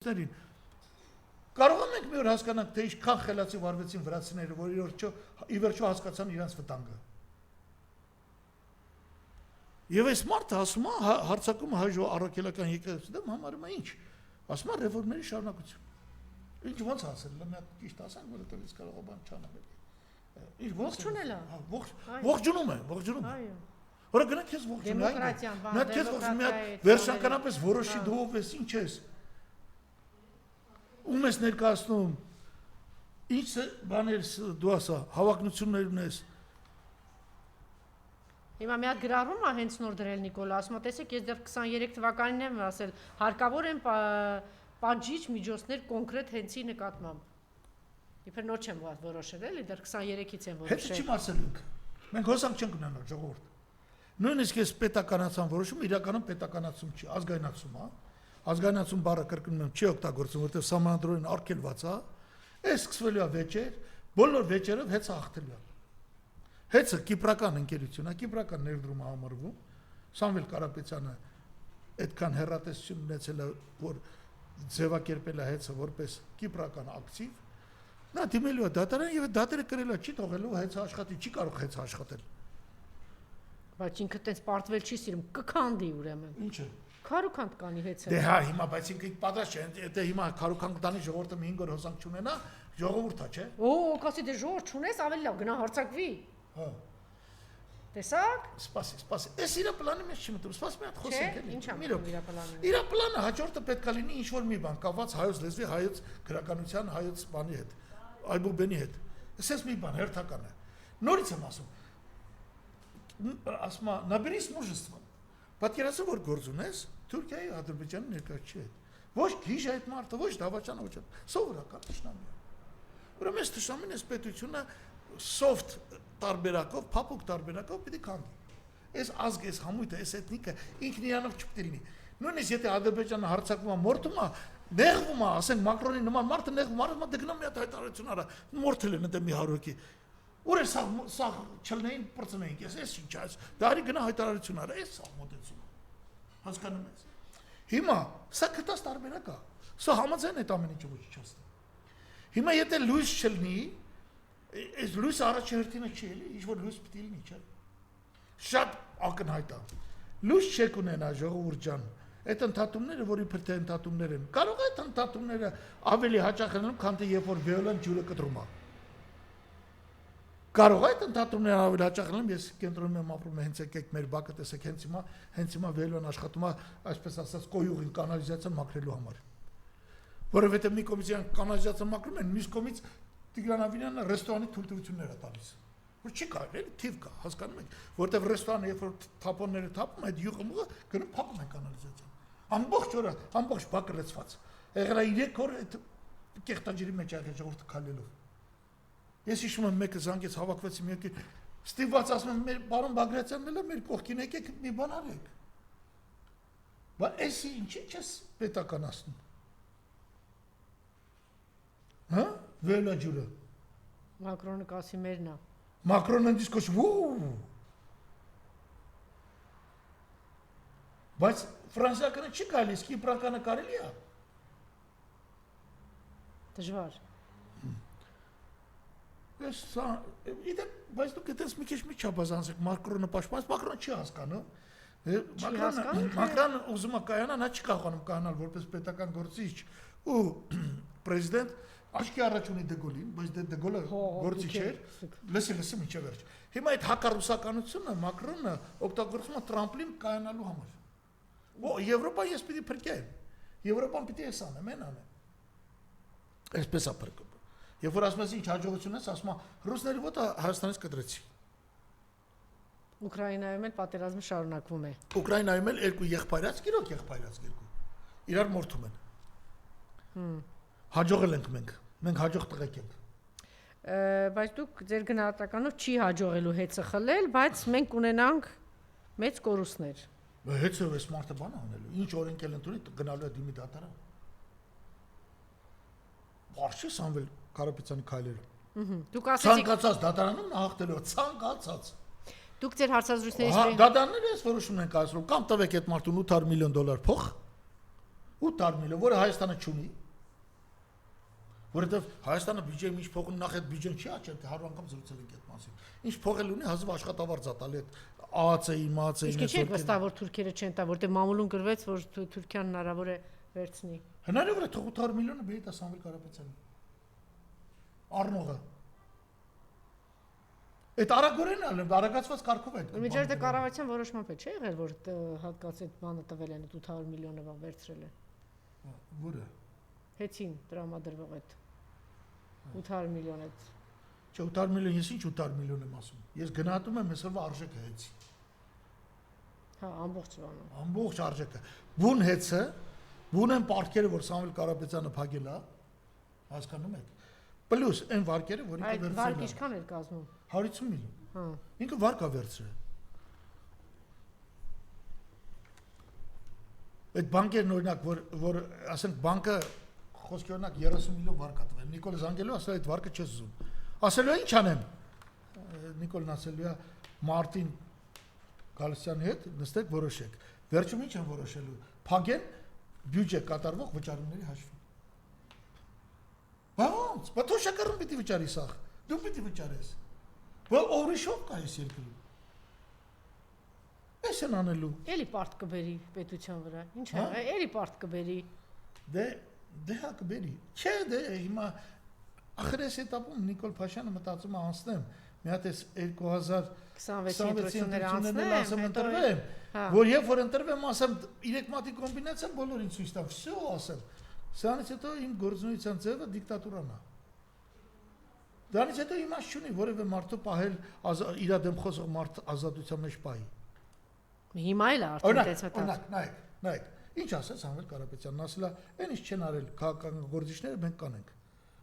Կարող ենք մի օր հասկանանք, թե ինչքան խելացի վարվեցին վրացիները, որ ի վերջո հասկացան իրենց վտանգը։ Եվ այս մարդը ասում է, հարձակումը հայ առաքելական եկեղեցու դեմ համարում է ինչ։ Ասում է ռեֆորմների շարունակություն։ Ինչ ոնց ասել, մի հատ ճիշտ ասենք, որովհետև իսկ կարող է բան չանել։ Ինչ ողջունել է։ Ողջունում է։ Այո։ Որը գնա քեզ ողջունում է։ Դեմոկրատիան, մի հատ քեզ ողջունում է, վերջնականապես որոշի դու ես, ինչ ես։ Ում ես ներկայացնում, ինչ բաներ դու ասա, հավակնություններն ես։ Հիմա մի հատ գրառում է հենց նոր դրել Նիկոլա, ասում է, տեսեք, ես դեռ 23 թվականին եմ ասել, հարկավոր են պատժիչ միջոցներ կոնկրետ հենցի նկատմամբ։ Իբր նոր չեմ որոշել, էլի դեռ 23-ից եմ որոշել։ Հետո չի ասել ենք։ Մենք հոսանք չենք ունենալ ժողովուրդ։ Նույնիսկ ես պետականացան որոշում, իրականում պետականացում չի, ազգայնացում է։ Ազգայնացում բառը կրկնում եմ, չի օգտագործում, որովհետև սահմանադրորեն արգելված է։ Այս սկսվելու է վեճեր, բոլոր վեճերով հեծը հաղթելու է։ Հեծը կիպրական ընկերություն է, կիպրական ներդրում է համարվում։ Սամվել Կարապետյանը այդքան հեռատեսություն ունեցել է, որ ձևակերպել է հեծը որպես կիպրական ակտիվ։ Նա դիմելու է դատարան եւ դատերը կրել է, չի թողելու հեծը աշխատի, չի կարող հեծը աշխատել։ Բայց ինքը տենց պարտվել չի սիրում, կքանդի ուրեմն։ Ինչ է։ Քարուքանդ կանի հեծը։ Դե հա, հիմա բայց ինքը պատրաստ չէ, դե հիմա քարուքանք տանի ժողովուրդը 5 օր հոսանք չունենա, ժողովուրդ է, չէ։ Օ, կասի դե ժողովուրդ չունես, ավելի լավ գնա հարցակվի։ Հա։ Տեսակ։ Սպասի։ Էս իր պլանը մեջ չի մտնում, սպասի մի հատ խոսենք էլի։ Ինչ ամ իր պլանը։ Իր պլանը հաջորդը պետք է լինի ինչ-որ մի բան, կապված հայոց լեզվի, հայոց գրականության, հայոց բանի հետ, այբուբենի հետ։ Էս մի բան հերթական է։ Նորից եմ ասում։ Ասում եմ, նաբերիս մужество։ Պատկերացրու, որ գործ ունես Թուրքիայի, Ադրբեջանի ներկայացուցիչ հետ։ Ոչ քիչ այդ մարդը, ոչ դավաճանը, ոչ սովորական թշնամի։ Ուրեմն այս թշնամին այս պետությունը soft տարբերակով, փափուկ տարբերակով պիտի քանդի։ Այս ազգը, այս համույթը, այս էթնիկը ինքն իրանով չպիտի լինի։ Նույնիսկ եթե Ադրբեջանը հարձակվում է, մորթում է, նեղվում է, ասենք Մակրոնի նման մարդը նեղվում, ասում է դե գնա մի հատ հայտարարություն արա, մորթել են դե մի 100 հոգի։ Ուր է սա չլնեին պրծնեին, ես ինչ այս, դարի գնա հայտարարություն արա, այս սա մոտեցում։ Հասկանում ես։ Հիմա սա կտած տարբերակ է։ Սա համաձայն այդ ամեն ինչը ոչնչացնի։ Հիմա եթե լույս չլինի, այս լույսը առաջի հերթինը չի էլի, ինչ որ լույս պիտի լինի, չէ։ Շատ ակնհայտ է։ Լույս չեք ունենա ժողովուրդ ջան։ Այդ ընդհատումները, որ իբր թե ընդհատումներ են, կարող է այդ ընդհատումները ավելի հաճախ լինեն, քան թե երբ որ վիոլան ջուրը կտրում է։ Կարող է այդ ընդհատումները ավելի հաճախ լինեն, ես կենտրոնում եմ ապրում, հենց եկեք մեր բակը տեսեք, հենց հիմա վիոլան աշխատում է, այսպես ասած, կոյուղին կանալիզացիան մաքրելու համար։ Որովհետև մի կողմից կանալիզացիան մաքրում են, մյուս կողմից Տիգրան Ավինյանը ռեստորանի թույլտվություններ է տալիս։ Որ չի կարելի, թիվ կա, հասկանում եք, որտեղ ռեստորանը երբ որ թափոնները թափում, այդ յուղը մուղը գնում փակում են կանալիզացիան։ Ամբողջ օրը, ամբողջ բակը լցված։ Եղել է 3 օր այդ կեղտաջրի մեջ աղի ժողովուրդը քալելով։ Ես հիշում եմ մեկը զանգեց հավաքվեցի մի եկի, ստիպված ասում եմ մեր պարոն Բագրատյանն էլ է մեր կողքին եկեք մի բան արեք։ Բայց էսի ինչի՞ չես պետականացնում։ Հա? Վելաջուրը։ Մակրոնը կասի մերն է։ Մակրոնը դիսկ կոչվում։ Բայց ֆրանսիականը չի գալիս, կիպրականը կարելի է։ Դժվար։ Ես իդե բայց դուք այդպես մի քիչ մի չափազանցեք Մակրոնը պաշտպանած, Մակրոնը չի հասկանում։ Մակրոնը ուզում է կայանալ, նա չի կարողանում կայանալ որպես պետական գործիչ ու պրեզիդենտ Աշկի առաջ ունի Դեգոլին, բայց Դեգոլը գործիչ էր, լսի միջև վերջ։ Հիմա այդ հակառուսականությունը Մակրոնը օգտագործում է Թրամփին կայանալու համար։ Եվրոպան ես պիտի փրկեմ։ Եվրոպան պիտի էս անեմ, այն անեմ։ Այսպես է փրկում։ Երբ որ ասում ես ինչ հաջողություն ես, ասում է ռուսների ոտը Հայաստանից կտրեցի։ Ուկրաինայում էլ պատերազմը շարունակվում է։ Ուկրաինայում էլ երկու եղբայրած, գիրոք եղբայրած երկու։ Իրար մորթում են։ Հաջողել ենք մենք։ Մենք հաջող տղեկ ենք։ Բայց դուք ձեր գնահատականով չի հաջողելու հեծը խլել, բայց մենք ունենանք մեծ կորուստներ։ Հեծը էս մարդը բան անելու։ Ինչ օրենք էլ ընդունի գնալու է դիմի դատարան։ Բարշի Սամվել Կարապետյանի քայլերը։ Դուք ասեցիք ցանկացած դատարանում հաղթելու, ցանկացած։ Դուք ձեր հարցազրույցներից դատարանները էս որոշումն են կայացրում, կամ տվեք այդ մարդուն $800 միլիոն փող, 800 միլիոն, որը Հայաստանը չունի։ Որովհետև Հայաստանը բյուջեի ինչ փող ունի, նախ այդ բյուջեն չի աճել, 100 անգամ զրուցել ենք այդ մասին։ Ինչ փող էլ ունի, հազիվ աշխատավարձ է տալի այդ ԱԱՑ-ի, ՄԱԱՑ-ի։ Իսկ չէ՞ վստահ որ թուրքերը չեն տա, որտեղ մամուլում գրվեց, որ Թուրքիան հնարավոր է վերցնի։ Հնարավոր է թող 800 միլիոնը բերի տա Սամվել Կարապետյանին։ Առնողը։ Այդ արագորեն ալը, արագացված կարգով է։ Միջազգային կառավարության որոշմամբ է չէ՞ եղել, որ հատկացի այդ բանը տվել են 800 միլիոնը բան վերցրել է։ Որը։ Հեցին տրամադրվող այդ 800 միլիոն այդ։ Չէ 800 միլիոն, ես ինչ 800 միլիոն եմ ասում։ Ես գնահատում եմ այսօրվա արժեքը հեցի։ Հա, ամբողջ բանը։ Ամբողջ արժեքը։ Բուն հեցը, բուն են պարտքերը, որ Սամվել Կարապետյանը փակել է, հասկանում եք։ Պլյուս այն վարկերը, որ ինքը Այդ վարկ ինչքան էր կազմում։ 150 միլիոն։ Հա։ Ինքը վարկ է վերցրել։ Այդ բանկերն օրինակ, որ ասենք բանկը խոսքի օրինակ 30 միլիոն վարկ է տվել։ Նիկոլ Զանգելը ասել այդ վարկը չես ուզում։ Ասելու է ինչ անեմ։ Նիկոլն ասելու է Մարտին Գալստյանի հետ նստեք որոշեք։ Վերջում ինչ են որոշելու։ Փակեն բյուջե կատարվող վճարումների հաշվին։ Ոնց, բայց շաքարում պիտի վճարի սա։ Դու պիտի վճարես։ Բայց ուրիշով կա այս երկրում։ Էս են անելու։ Էլի պարտ կբերի պետության վրա։ Ինչ է, էլի պարտ կբերի։ Դե հա կբերի։ Չէ, դե հիմա ախր էս этаպում Նիկոլ Փաշյանը մտածում է անցնեմ։ Մի հատ էս 2026 ընտրությունները ասեմ ընտրվեմ, որ երբ որ ընտրվեմ ասեմ 3 մատի կոմբինացիան բոլորին ցույց տամ, всё ասեմ։ Սրանից հետո իմ գործունեության ձևը դիկտատուրան է։ Դրանից հետո իմաստ չունի որևէ մարդու պահել իր դեմ խոսող մարդ ազատության մեջ պահի։ Հիմա էլ արդեն տեսա։ Նայեք, ինչ ասեց Սամվել Կարապետյանն, ասել է, այն ինչ չեն արել քաղաքական գործիչները մենք կանենք։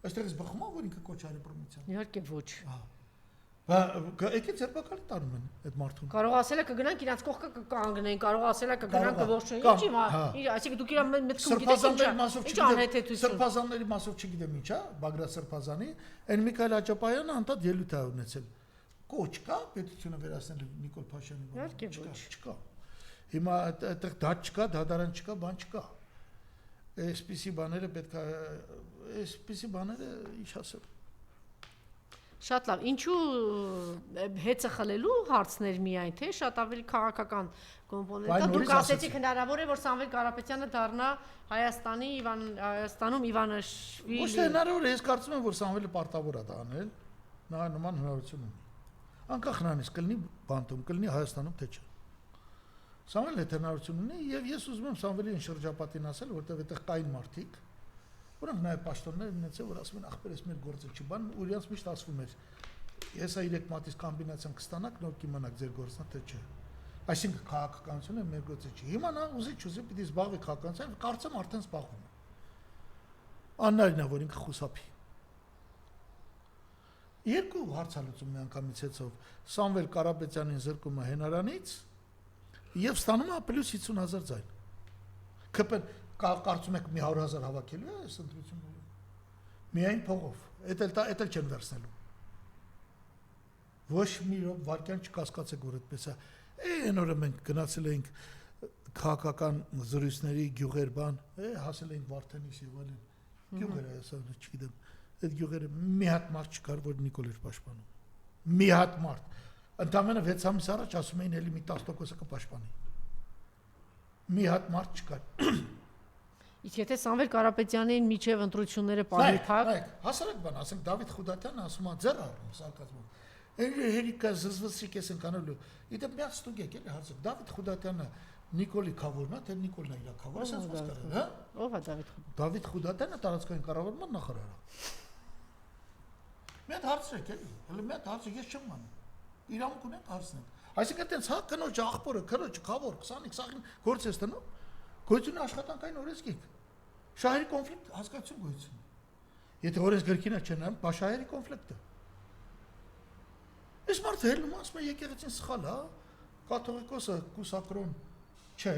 Այստեղից բխում է որ ինքը կոչ արի բռնության։ Իհարկե ոչ։ Բա եկեք ձերբակալի տանում են այդ մարդուն։ Կարող ասել է կգնանք իրանց կողքը կկանգնեն, կարող ասել է կգնանք կողջունեն։ Ինչ, այսինքն դուք իրան մտքում գիտեք ինչ անհեթեթություն։ Սրբազանների մասով չգիտեմ ինչ է, Բագրատ Սրբազանի, այն Միքայել Աճապայանը անդադ ելույթ է ունեցել։ Կոչ կա պետությունը վերացնել Նիկոլ Փաշյանի բանը։ Իհարկե ոչ։ Չկա։ Հիմա այդտեղ դատ չկա, դատարան չկա, բան չկա։ Այսպիսի բաները պետք է, այսպիսի բաները ինչ ասել։ Շատ լավ, ինչու հեծը խլելու հարցներ միայն, թե շատ ավելի քաղաքական կոմպոնենտ։ Դուք ասեցիք հնարավոր է որ Սամվել Կարապետյանը դառնա Հայաստանում Իվանիշվիլի։ Ոչ թե հնարավոր է, ես կարծում եմ որ Սամվելը պարտավոր է դա անել։ Նա նման հնարավորություն ունի։ Անկախ նրանից կլինի բանտում, կլինի Հայաստանում թե չէ։ Սամվելը հնարավորություն ունի եւ ես ուզում եմ Սամվելի շրջապատին ասել, որտեղ այդտեղ կային մարդիկ, որոնք նաև պաշտոններ ունեցել, որ ասում են ախպեր էս մեր գործը չի բան, ու իրենց միշտ ասվում էր ես այ 3 մատից կոմբինացիան կստանաք, նոր կիմանաք ձեր գործն թե չէ։ Այսինքն քաղաքականությունը մեր գործը չի։ Հիմա նա ուզի պիտի զբաղվի քաղաքականությամբ, կարծեմ արդեն զբաղվում է։ Աննարինա որ ինքը խուսափի։ Երկու հարցալուծում մի անգամից հետո Սամվել Կարապետյանին զրկում է հենարանից եւ ստանում է պլյուս 50,000 ձայն։ ԿՊ կարծում եք մի 100,000 հավաքելու է այս ընտրությունները։ Միայն փողով։ Էդ էլ չեն վերցնելու։ Ոչ մի վարկյան չկասկածեք որ այդպես է։ Այն օրը մենք գնացել էինք քաղաքական զրույցների գյուղեր բան, հասել էինք Վարդենիս եւ այլն։ Գյուղերը ասա չգիտեմ։ Այդ գյուղերը մի հատ մարդ չկար որ Նիկոլ էր պաշտպանում։ Մի հատ մարդ։ Ընդամենը 6 ամիս առաջ ասում էին էլի մի 10%-ը կպաշտպանի։ Մի հատ մարդ չկար։ Իսկ եթե Սամվել Կարապետյանին միջև ընտրությունները պահի փակ, հասարակ բան, ասենք Դավիթ Խուդատյանը ասում է ձեռ առնում սարկազմով։ Հերիկա զզվսիկ ես ընկանալու։ Իդեպ մի հատ ստուգեք էլի հարցը։ Դավիթ Խուդատյանը Նիկոլի քավորն է, թե Նիկոլն է իր քավորը, ասես մասկարել, հա։ Ո՞վ է Դավիթ Խուդատյանը։ Դավիթ Խուդատյանը տարածքային կառավարման նախարարը։ Մի հատ հարցրեք էլի, հələ մի հատ հարցը ես չեմ անում։ Իրավունք ունեք հարցնել։ Այսինքն տենց հա կնոջ աղբորը, քրոջ քավոր 20-ին գործ ես տնում։ Գույցունի աշխատանքային օրենսգիր։ Շահերի կոնֆլիկտ հասկացություն գույցունի։ Եթե օրենսգրքին չեն անում, բաշահերի կոնֆլիկտը։ Այս մարդը հելնում ասում է եկեղեցին սխալ, հա։ Կաթողիկոսը կուսակրոն չէ։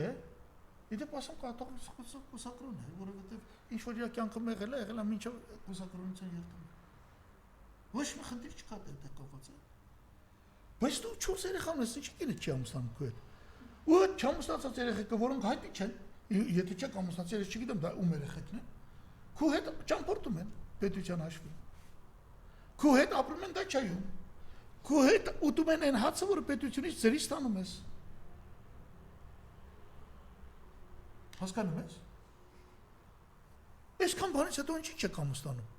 Իդեպ ասում կաթողիկոսը կուսակրոն է, որովհետև ինչ որ իր կյանքում եղել է մինչև կուսակրոնության երթում։ Ոչ մի խնդիր չկա դա կապված է։ Բայց դու 4 երեխան ես, ինչի՞ կինը չի ամուսնանում քո հետ։ Ու չամուսնացած երեխեքը, որոնք հայտնի չեն, Եթե չեք ամուսնացել, ես չգիտեմ դա ում երեխեքն են։ Քու հետ ճամփորդում են պետության հաշվին։ Քու հետ ապրում են դաչայում։ Քու հետ ուտում են այն հացը, որը պետությունից ձերից ստանում ես։ Հասկանում ես։ Այսքան բանից հետո ինչի՞ չեք ամուսնանում։